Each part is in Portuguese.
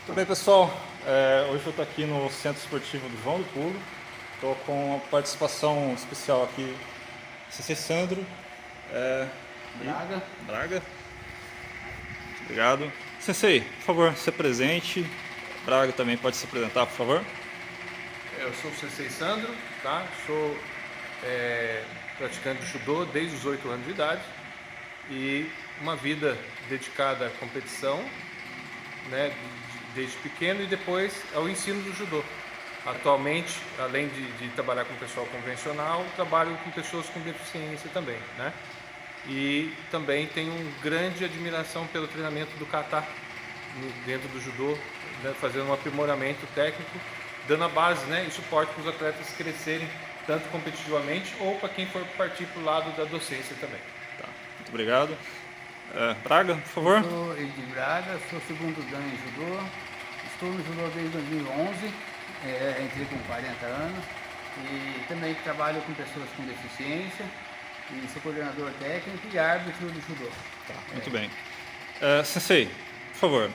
Tudo bem, pessoal? Hoje eu estou aqui no Centro Esportivo do João do Pulo. Estou com a participação especial aqui, Sensei Sandro Braga. Braga. Obrigado. Sensei, por favor, se apresente. Braga também pode se apresentar, por favor. Eu sou o Sensei Sandro, tá? Sou praticante de judô desde os 8 anos de idade e uma vida dedicada à competição, né, desde pequeno, e depois ao ensino do judô. Atualmente, além de trabalhar com pessoal convencional, trabalho com pessoas com deficiência também, né? E também tenho grande admiração pelo treinamento do kata dentro do judô, né, fazendo um aprimoramento técnico, dando a base, né, e suporte para os atletas crescerem tanto competitivamente ou para quem for partir para o lado da docência também. Tá, muito obrigado. Braga, por favor. Sou de Braga, sou segundo dan em judô, estou no judô desde 2011, entrei com 40 anos e também trabalho com pessoas com deficiência e sou coordenador técnico e árbitro do judô. Tá, muito bem. Sensei, por favor,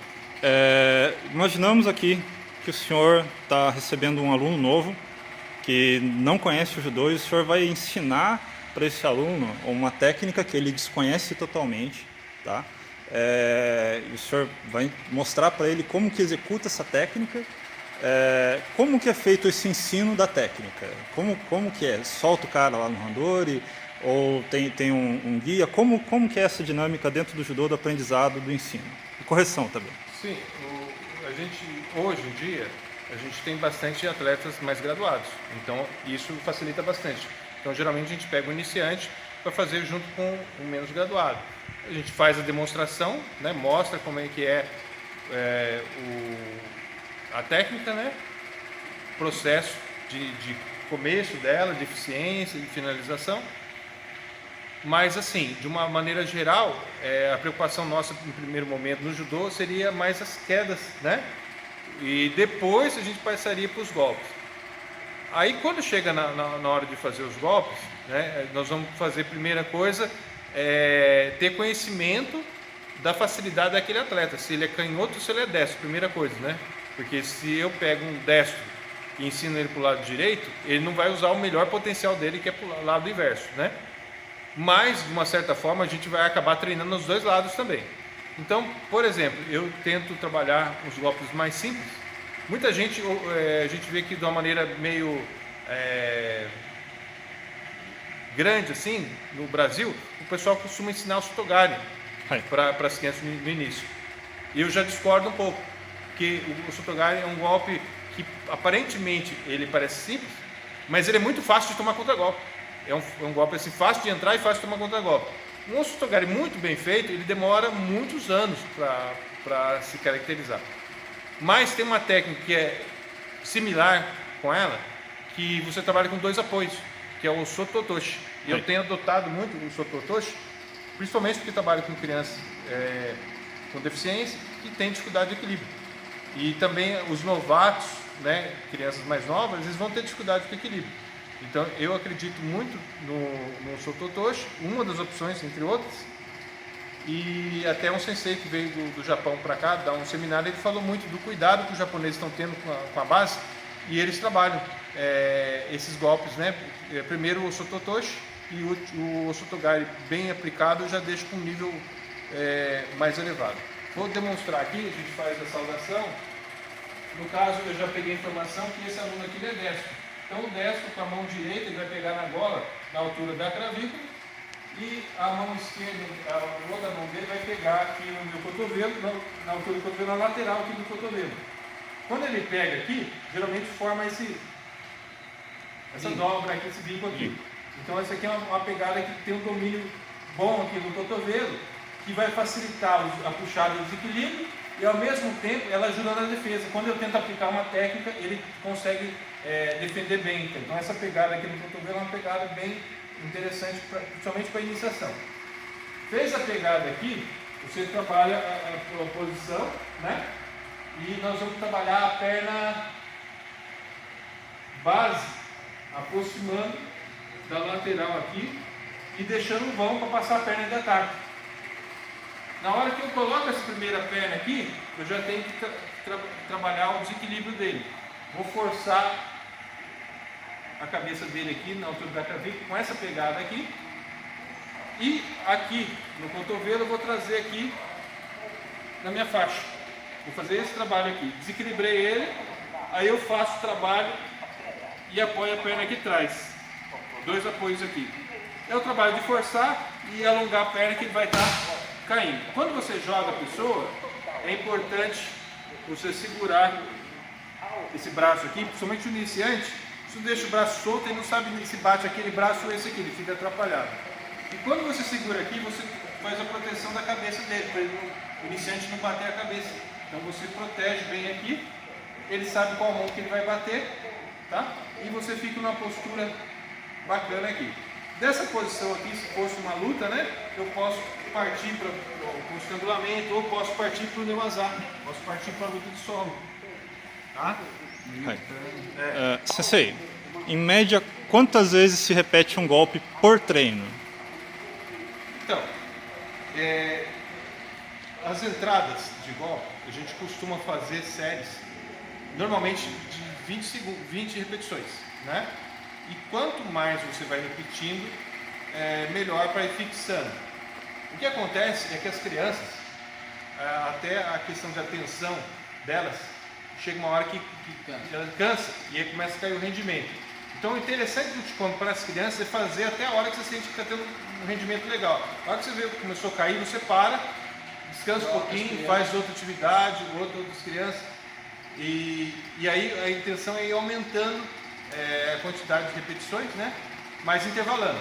imaginamos aqui que o senhor está recebendo um aluno novo que não conhece o judô e o senhor vai ensinar para esse aluno uma técnica que ele desconhece totalmente, tá? E o senhor vai mostrar para ele como que executa essa técnica, como que é feito esse ensino da técnica, como que é, solta o cara lá no randori ou tem um guia, como que é essa dinâmica dentro do judô do aprendizado, do ensino e correção também. Sim, hoje em dia a gente tem bastante atletas mais graduados, então isso facilita bastante. Então geralmente a gente pega o iniciante para fazer junto com o menos graduado. A gente faz a demonstração, né, mostra como é que a técnica, né, processo de começo dela, de eficiência, de finalização. Mas assim, de uma maneira geral, a preocupação nossa no primeiro momento no judô seria mais as quedas, né? E depois a gente passaria para os golpes. Aí quando chega na hora de fazer os golpes, né, nós vamos fazer a primeira coisa, ter conhecimento da facilidade daquele atleta, se ele é canhoto ou se ele é destro, primeira coisa, né? Porque se eu pego um destro e ensino ele para o lado direito, ele não vai usar o melhor potencial dele, que é para o lado inverso, né? Mas, de uma certa forma, a gente vai acabar treinando nos dois lados também. Então, por exemplo, eu tento trabalhar os golpes mais simples. Muita gente, a gente vê que de uma maneira meio grande, assim, no Brasil, o pessoal costuma ensinar o Sotogari para as crianças no início. E eu já discordo um pouco, porque o Sotogari é um golpe que, aparentemente, ele parece simples, mas ele é muito fácil de tomar contra-golpe. É um golpe assim, fácil de entrar e fácil de tomar contra-golpe. Um Sotogari muito bem feito, ele demora muitos anos para se caracterizar. Mas tem uma técnica que é similar com ela, que você trabalha com dois apoios, que é o Sototoshi. E eu tenho adotado muito o Sototoshi, principalmente porque trabalho com crianças com deficiência que têm dificuldade de equilíbrio. E também os novatos, né, crianças mais novas, eles vão ter dificuldade de equilíbrio. Então, eu acredito muito no Sototoshi, uma das opções, entre outras. E até um sensei que veio do Japão para cá, dar um seminário, ele falou muito do cuidado que os japoneses estão tendo com a base, e eles trabalham esses golpes, né? Primeiro o Sototoshi e o Sotogari bem aplicado já deixa com um nível mais elevado. Vou demonstrar aqui, a gente faz a saudação. No caso, eu já peguei a informação que esse aluno aqui é destro. Então o destro com a mão direita ele vai pegar na gola, na altura da clavícula, e a mão esquerda, a outra mão dele vai pegar aqui no meu cotovelo, na altura do cotovelo, na lateral aqui do cotovelo. Quando ele pega aqui, geralmente forma essa dobra aqui, esse bico aqui. Então essa aqui é uma pegada que tem um domínio bom aqui no cotovelo, que vai facilitar a puxada do desequilíbrio e ao mesmo tempo ela ajuda na defesa. Quando eu tento aplicar uma técnica, ele consegue defender bem. Então essa pegada aqui no cotovelo é uma pegada bem interessante, principalmente para a iniciação. Fez a pegada aqui, você trabalha a posição, né? E nós vamos trabalhar a perna base, aproximando da lateral aqui e deixando um vão para passar a perna de ataque. Na hora que eu coloco essa primeira perna aqui, eu já tenho que trabalhar o desequilíbrio dele. Vou forçar a cabeça dele aqui na altura da clavícula com essa pegada aqui, e aqui no cotovelo eu vou trazer aqui na minha faixa. Vou fazer esse trabalho aqui, desequilibrei ele, aí eu faço o trabalho e apoio a perna aqui atrás, 2 apoios aqui. É o trabalho de forçar e alongar a perna que ele vai estar caindo. Quando você joga a pessoa, é importante você segurar esse braço aqui, principalmente o iniciante. Se deixa o braço solto e não sabe se bate aquele braço ou esse aqui, ele fica atrapalhado. E quando você segura aqui, você faz a proteção da cabeça dele, para o iniciante não bater a cabeça. Então você protege bem aqui, ele sabe qual mão que ele vai bater, tá? E você fica numa postura bacana aqui. Dessa posição aqui, se fosse uma luta, né, eu posso partir para o estrangulamento ou posso partir para o Neumann, posso partir para a luta de solo. Tá? Sensei, em média, quantas vezes se repete um golpe por treino? Então, as entradas de golpe, a gente costuma fazer séries, normalmente de 20 repetições, né? E quanto mais você vai repetindo, melhor para ir fixando. O que acontece é que as crianças, até a questão de atenção delas, chega uma hora que ela cansa e aí começa a cair o rendimento. Então o interessante do Ticone para as crianças é fazer até a hora que você sente que está tendo um rendimento legal. A hora que você vê que começou a cair, você para, descansa um pouquinho, faz outra atividade, outras crianças. E aí a intenção é ir aumentando a quantidade de repetições, né? Mas intervalando.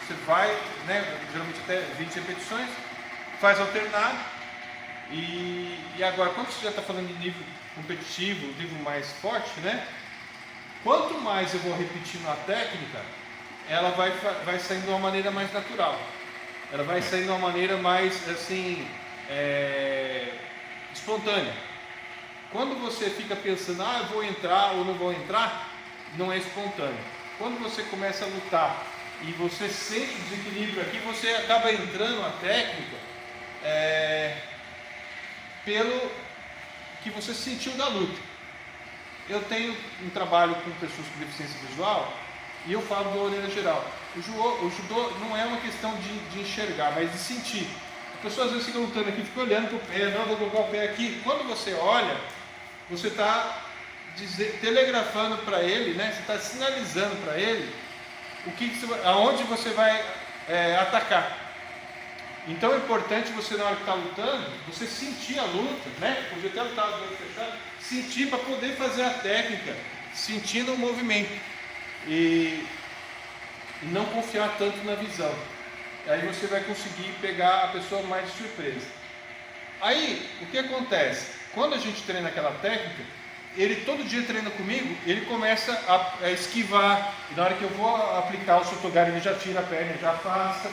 Você vai, né, geralmente até 20 repetições, faz alternado. E agora, quando você já está falando de nível competitivo, nível mais forte, né? Quanto mais eu vou repetindo a técnica, ela vai saindo de uma maneira mais natural. Ela vai saindo de uma maneira mais, assim, espontânea. Quando você fica pensando, eu vou entrar ou não vou entrar, não é espontâneo. Quando você começa a lutar e você sente o desequilíbrio aqui, você acaba entrando na técnica pelo que você sentiu da luta. Eu tenho um trabalho com pessoas com deficiência visual e eu falo de uma maneira geral. O judô não é uma questão de enxergar, mas de sentir. A pessoa às vezes fica lutando aqui, fica olhando para o pé, não, vou colocar o pé aqui. Quando você olha, você está telegrafando para ele, né? Você está sinalizando para ele aonde você vai atacar. Então é importante você, na hora que está lutando, você sentir a luta, né? Podia até lutar os olhos fechados, sentir para poder fazer a técnica, sentindo o movimento e não confiar tanto na visão. Aí você vai conseguir pegar a pessoa mais de surpresa. Aí, o que acontece? Quando a gente treina aquela técnica, ele todo dia treina comigo, ele começa a esquivar, e na hora que eu vou aplicar o Sotogari, ele já tira a perna, já afasta.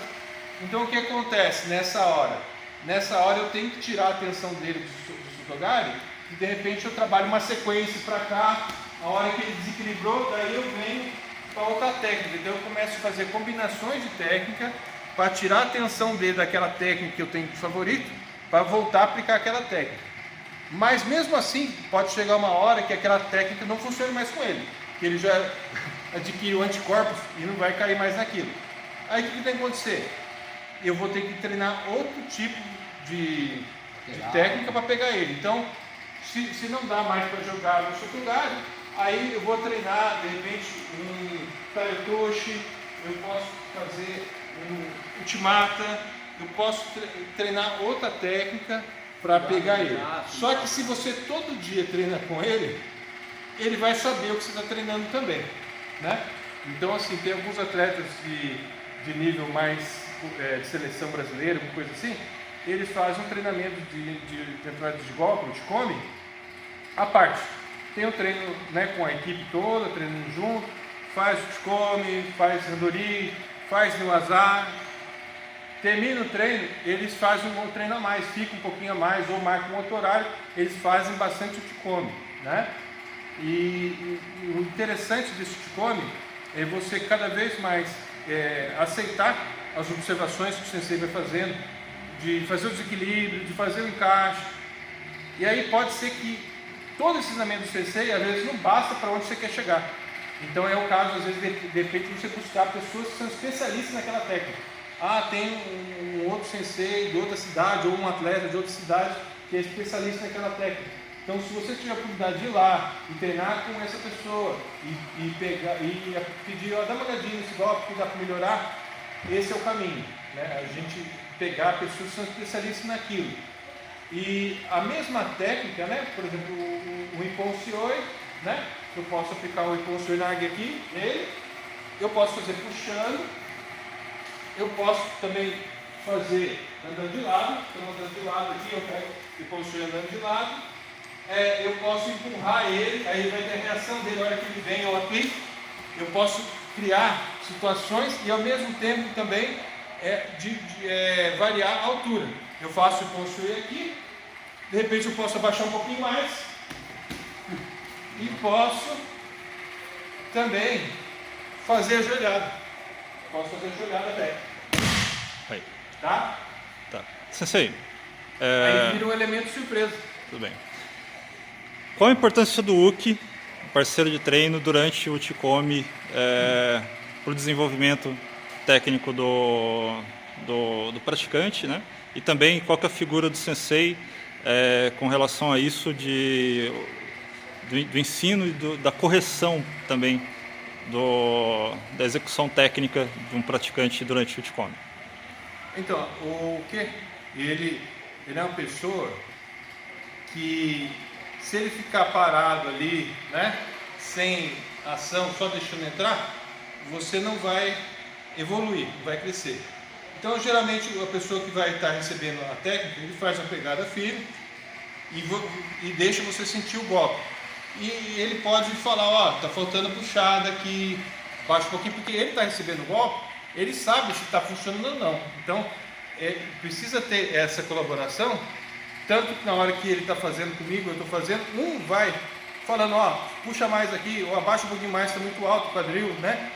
Então o que acontece nessa hora? Nessa hora eu tenho que tirar a atenção dele do Sotogari, e de repente eu trabalho uma sequência para cá, a hora que ele desequilibrou, daí eu venho para outra técnica. Então eu começo a fazer combinações de técnica, para tirar a atenção dele daquela técnica que eu tenho de favorito, para voltar a aplicar aquela técnica. Mas mesmo assim, pode chegar uma hora que aquela técnica não funcione mais com ele, que ele já adquiriu anticorpos e não vai cair mais naquilo. Aí o que tem que acontecer? Eu vou ter que treinar outro tipo de técnica para pegar ele. Então, se não dá mais para jogar no Sotogari, aí eu vou treinar, de repente, um Taiotoshi, eu posso fazer um Uchimata, eu posso treinar outra técnica para pegar ele. Só que se você todo dia treina com ele, ele vai saber o que você está treinando também, né? Então, assim, tem alguns atletas de nível mais de seleção brasileira, alguma coisa assim, eles fazem um treinamento de entrada de golpe, de come, à parte. Tem o treino, né, com a equipe toda, treinando junto, faz o come, faz randori, faz Neumann. Termina o treino, eles fazem um treino a mais, fica um pouquinho a mais, ou marcam um outro horário, eles fazem bastante o Uchikome, né? E o interessante desse Uchikome é você cada vez mais aceitar as observações que o sensei vai fazendo, de fazer o desequilíbrio, de fazer o encaixe, E aí pode ser que todo o ensinamento do sensei, às vezes, não basta para onde você quer chegar. Então é o caso, às vezes, de repente, você buscar pessoas que são especialistas naquela técnica. Ah, tem um outro sensei de outra cidade, ou um atleta de outra cidade que é especialista naquela técnica. Então, se você tiver a oportunidade de ir lá e treinar com essa pessoa e pedir, ó, dá uma olhadinha nesse golpe que dá para melhorar, esse é o caminho, né? A gente pegar pessoas que são especialistas naquilo. E a mesma técnica, né? Por exemplo, o Ippon Sioi, né? Eu posso aplicar o Ippon Sioi Nage aqui, nele. Eu posso fazer puxando. Eu posso também fazer andando de lado. Então, andando de lado aqui, eu pego o Ippon Sioi andando de lado. Eu posso empurrar ele, aí vai ter a reação dele, a hora que ele vem eu aplico. Eu posso criar situações e ao mesmo tempo também variar a altura. Eu faço o Ippon Sioi aqui, de repente eu posso abaixar um pouquinho mais e posso também fazer a joelhada. Posso fazer a joelhada até. Aí. Tá? Tá. Sensei. Aí vira um elemento surpresa. Tudo bem. Qual a importância do Uke, parceiro de treino, durante o Uchikomi para o desenvolvimento técnico do praticante, né? E também qual que é a figura do sensei com relação a isso do ensino e da correção também da execução técnica de um praticante durante o Uchikomi? Então, o Uke, ele é uma pessoa que, se ele ficar parado ali, né, sem ação, só deixando entrar, você não vai evoluir, não vai crescer. Então, geralmente, a pessoa que vai estar recebendo a técnica, ele faz uma pegada firme e deixa você sentir o golpe. E ele pode falar, ó, tá faltando puxada aqui, baixa um pouquinho, porque ele está recebendo o golpe, ele sabe se está funcionando ou não. Então, precisa ter essa colaboração. Tanto que na hora que ele está fazendo comigo, eu estou fazendo, um vai falando, ó, puxa mais aqui, ou abaixa um pouquinho mais, está muito alto o quadril, né?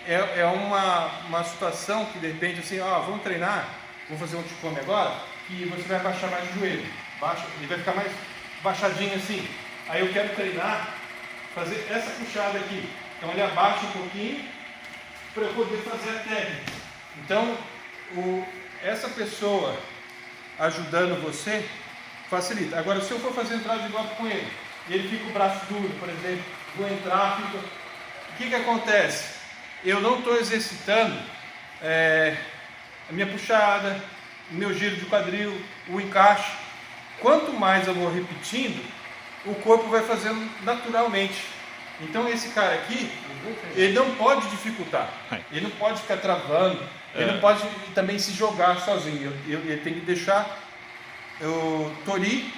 É uma situação que de repente assim, ó, vamos treinar, vamos fazer um Uchikomi agora, que você vai abaixar mais o joelho, ele vai ficar mais baixadinho assim. Aí eu quero treinar, fazer essa puxada aqui. Então ele abaixa um pouquinho para eu poder fazer a técnica. Então, essa pessoa ajudando você, facilita. Agora, se eu for fazer entrada de golpe com ele, e ele fica o braço duro, por exemplo, vou entrar, o que acontece? Eu não estou exercitando a minha puxada, o meu giro de quadril, o encaixe. Quanto mais eu vou repetindo, o corpo vai fazendo naturalmente. Então, esse cara aqui, ele não pode dificultar, ele não pode ficar travando, ele não pode também se jogar sozinho. Ele tem que deixar o Tori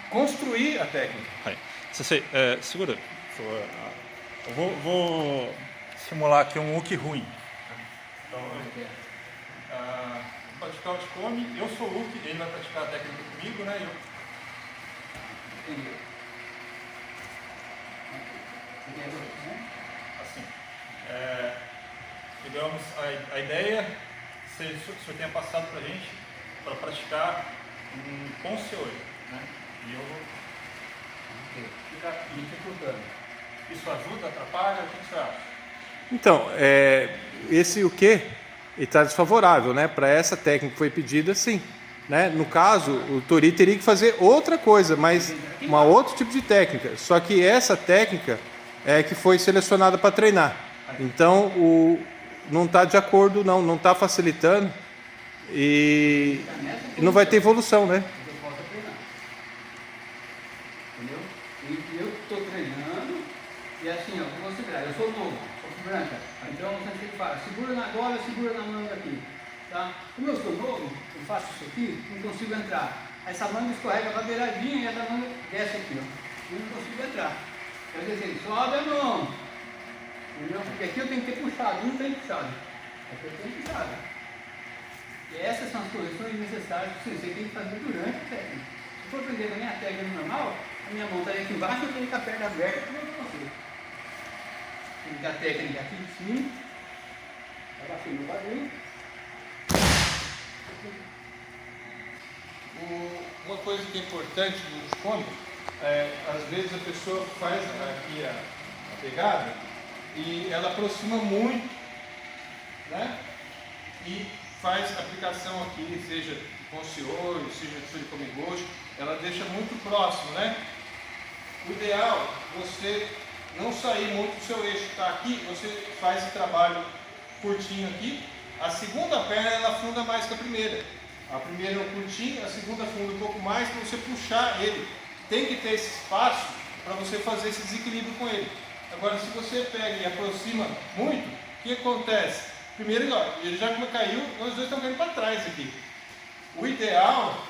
construir a técnica. Sensei, segura. Eu vou simular aqui um Uke ruim. Então, vou praticar o Uchikomi, eu sou o Uke, ele vai praticar a técnica comigo, né? Assim, digamos, a ideia, se o senhor tenha passado para a gente, para praticar um Ippon Sioi, né? E eu vou ficar dificultando. Isso ajuda, atrapalha? O que você acha? Então, esse o que está desfavorável, né? Para essa técnica que foi pedida, sim. Né? No caso, o Tori teria que fazer outra coisa, mas um outro tipo de técnica. Só que essa técnica é que foi selecionada para treinar. Então, não está de acordo, não está facilitando e não vai ter evolução, né? Entendeu? E eu estou treinando e assim, ó, vou segurar. Eu sou novo, sou branca. Então você tem que falar, segura na gola, segura na manga aqui. Tá? Como eu sou novo, eu faço isso aqui, não consigo entrar. Essa manga escorrega para a beiradinha e essa manga desce aqui, ó. Eu não consigo entrar. Quer dizer assim, sobe a mão. Entendeu? Porque aqui eu tenho que ter puxado, não tem puxado. Aqui eu tenho puxado. E essas são as correções necessárias que você tem que fazer durante a técnica. Se for aprender a minha técnica normal, a minha mão está aqui embaixo, eu tenho que a perna aberta para você. Tem que a técnica aqui em cima. Abaixei meu quadril. Uma coisa que é importante no escome, às vezes a pessoa faz aqui a pegada e ela aproxima muito, né? E faz a aplicação aqui, seja com ciolho, seja de silicone ghost, ela deixa muito próximo, né? O ideal é você não sair muito do seu eixo, tá aqui, você faz esse trabalho curtinho aqui, a segunda perna ela afunda mais que a primeira. A primeira é um curtinho, a segunda afunda um pouco mais para você puxar ele. Tem que ter esse espaço para você fazer esse desequilíbrio com ele. Agora, se você pega e aproxima muito, o que acontece? Primeiro, ó, ele já caiu, nós dois estamos caindo para trás aqui. O ideal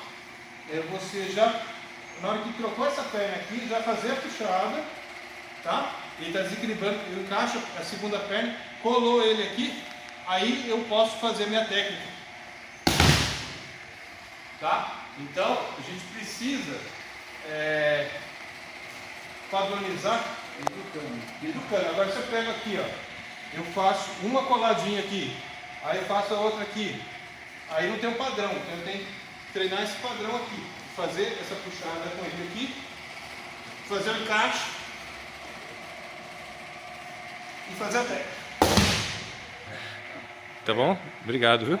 é você já, na hora que trocou essa perna aqui, já fazer a puxada, tá? Ele está desequilibrando, eu encaixo a segunda perna, colou ele aqui, aí eu posso fazer a minha técnica. Tá? Então, a gente precisa padronizar educando. Agora você pega aqui, ó, eu faço uma coladinha aqui, aí eu faço a outra aqui, aí não tem um padrão, então eu tenho que treinar esse padrão aqui, fazer essa puxada com ele aqui, fazer o encaixe e fazer a técnica. Tá bom? Obrigado, viu?